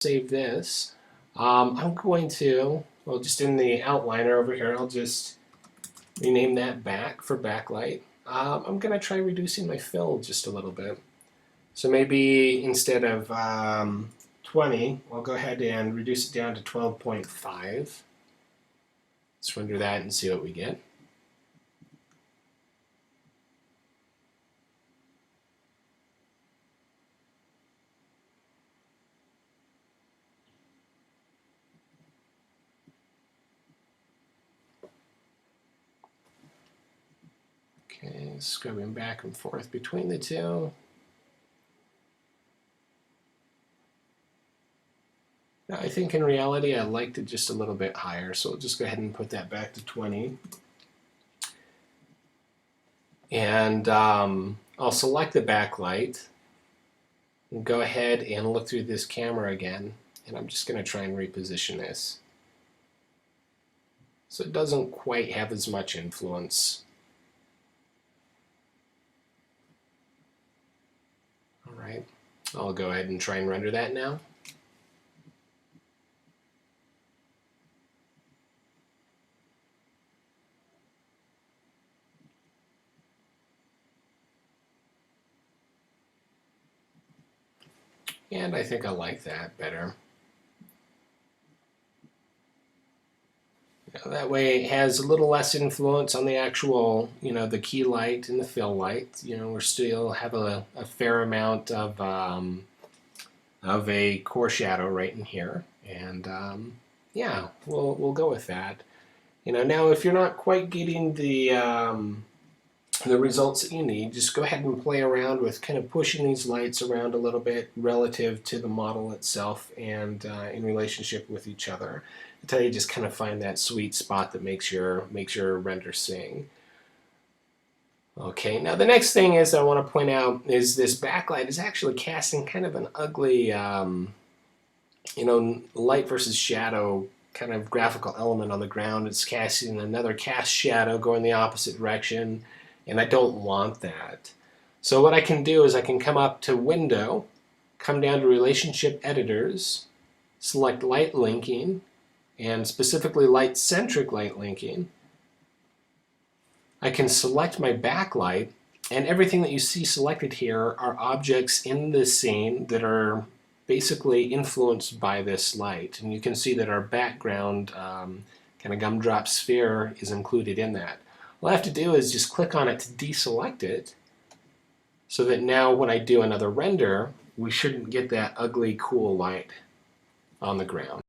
save this. I'm going to, well, just in the outliner over here, I'll just rename that back for backlight. I'm going to try reducing my fill just a little bit. So maybe instead of 20, I'll go ahead and reduce it down to 12.5. Let's render that and see what we get. Okay, scrubbing back and forth between the two. Now, I think in reality I liked it just a little bit higher, so I'll just go ahead and put that back to 20. And I'll select the backlight and go ahead and look through this camera again, and I'm just going to try and reposition this so it doesn't quite have as much influence. Alright, I'll go ahead and try and render that now. And I think I like that better. That way it has a little less influence on the actual, the key light and the fill light. We still have a fair amount of a core shadow right in here. And yeah, we'll go with that. Now if you're not quite getting the results that you need, just go ahead and play around with kind of pushing these lights around a little bit relative to the model itself and in relationship with each other until you just kind of find that sweet spot that makes your render sing. Okay, now the next thing is I want to point out is this backlight is actually casting kind of an ugly light versus shadow kind of graphical element on the ground. It's casting another cast shadow going the opposite direction, and I don't want that. So what I can do is I can come up to Window, come down to Relationship Editors, select Light Linking, and specifically Light-Centric Light Linking. I can select my backlight, and everything that you see selected here are objects in this scene that are basically influenced by this light. And you can see that our background kind of gumdrop sphere is included in that. All I have to do is just click on it to deselect it, so that now when I do another render, we shouldn't get that ugly, cool light on the ground.